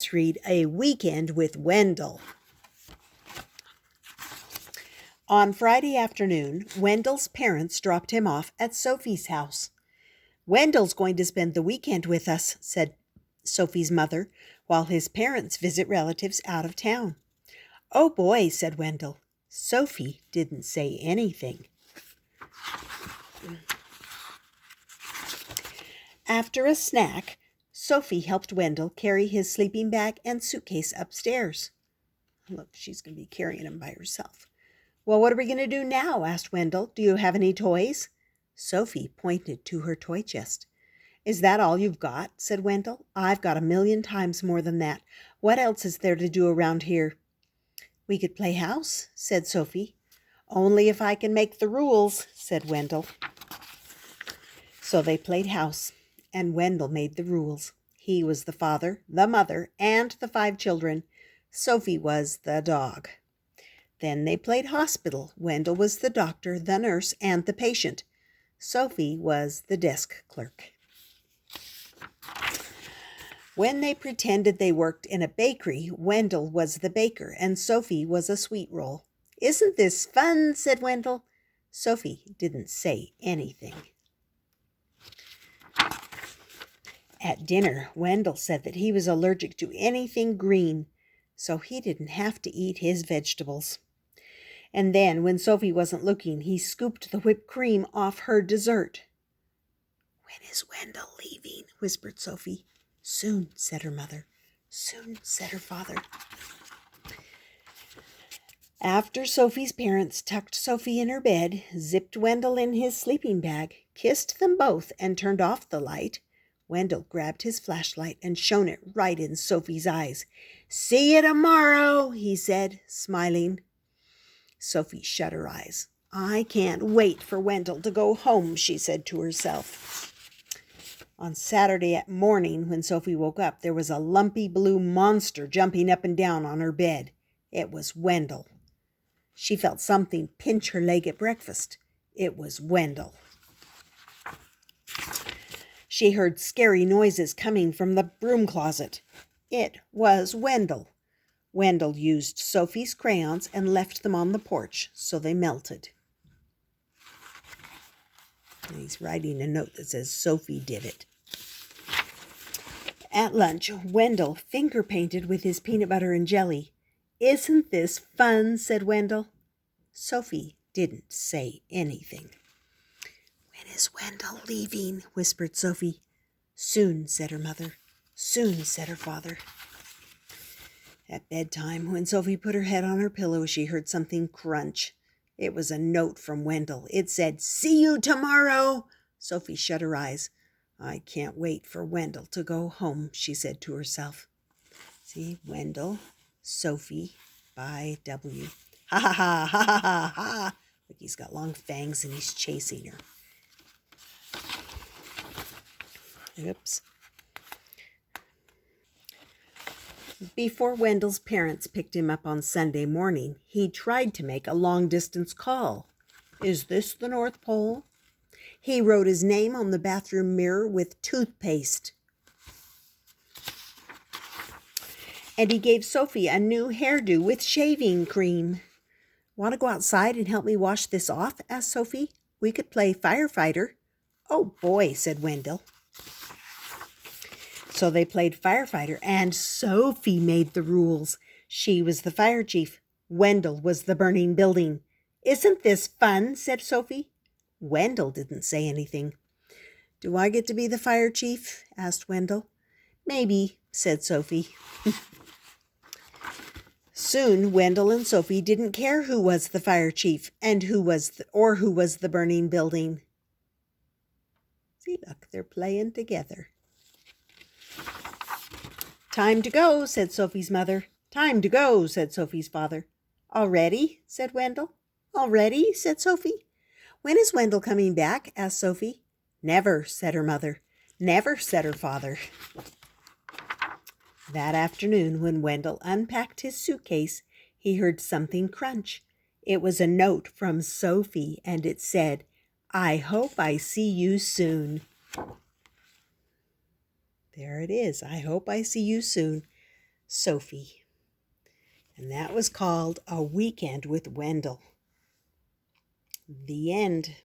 Let's read A Weekend with Wendell. On Friday afternoon, Wendell's parents dropped him off at Sophie's house. "Wendell's going to spend the weekend with us," said Sophie's mother, while his parents visit relatives out of town. "Oh boy," said Wendell. Sophie didn't say anything. After a snack, Sophie helped Wendell carry his sleeping bag and suitcase upstairs. Look, she's going to be carrying them by herself. "Well, what are we going to do now?" asked Wendell. "Do you have any toys?" Sophie pointed to her toy chest. "Is that all you've got?" said Wendell. "I've got 1,000,000 times more than that. What else is there to do around here?" "We could play house," said Sophie. "Only if I can make the rules," said Wendell. So they played house, and Wendell made the rules. He was the father, the mother, and the 5 children. Sophie was the dog. Then they played hospital. Wendell was the doctor, the nurse, and the patient. Sophie was the desk clerk. When they pretended they worked in a bakery, Wendell was the baker, and Sophie was a sweet roll. "Isn't this fun?" said Wendell. Sophie didn't say anything. At dinner, Wendell said that he was allergic to anything green, so he didn't have to eat his vegetables. And then, when Sophie wasn't looking, he scooped the whipped cream off her dessert. "When is Wendell leaving?" whispered Sophie. "Soon," said her mother. "Soon," said her father. After Sophie's parents tucked Sophie in her bed, zipped Wendell in his sleeping bag, kissed them both, and turned off the light, Wendell grabbed his flashlight and shone it right in Sophie's eyes. "See you tomorrow," he said, smiling. Sophie shut her eyes. "I can't wait for Wendell to go home," she said to herself. On Saturday morning, when Sophie woke up, there was a lumpy blue monster jumping up and down on her bed. It was Wendell. She felt something pinch her leg at breakfast. It was Wendell. She heard scary noises coming from the broom closet. It was Wendell. Wendell used Sophie's crayons and left them on the porch, so they melted. And he's writing a note that says Sophie did it. At lunch, Wendell finger painted with his peanut butter and jelly. "Isn't this fun?" said Wendell. Sophie didn't say anything. "When is Wendell leaving?" whispered Sophie. "Soon," said her mother. "Soon," said her father. At bedtime, when Sophie put her head on her pillow, she heard something crunch. It was a note from Wendell. It said, "See you tomorrow." Sophie shut her eyes. "I can't wait for Wendell to go home," she said to herself. See, Wendell, Sophie, by W. Ha ha ha ha ha ha ha. Look, he's got long fangs and he's chasing her. Oops. Before Wendell's parents picked him up on Sunday morning, he tried to make a long-distance call. "Is this the North Pole?" He wrote his name on the bathroom mirror with toothpaste. And he gave Sophie a new hairdo with shaving cream. "Want to go outside and help me wash this off?" asked Sophie. "We could play firefighter." "Oh boy," said Wendell. So they played firefighter, and Sophie made the rules. She was the fire chief. Wendell was the burning building. "Isn't this fun?" said Sophie. Wendell didn't say anything. "Do I get to be the fire chief?" asked Wendell. "Maybe," said Sophie. Soon Wendell and Sophie didn't care who was the fire chief and who was the burning building. See, look, they're playing together. "Time to go," said Sophie's mother. "Time to go," said Sophie's father. "Already?" said Wendell. "Already?" said Sophie. "When is Wendell coming back?" asked Sophie. "Never," said her mother. "Never," said her father. That afternoon, when Wendell unpacked his suitcase, he heard something crunch. It was a note from Sophie, and it said, "I hope I see you soon." There it is. "I hope I see you soon." Sophie. And that was called A Weekend with Wendell. The end.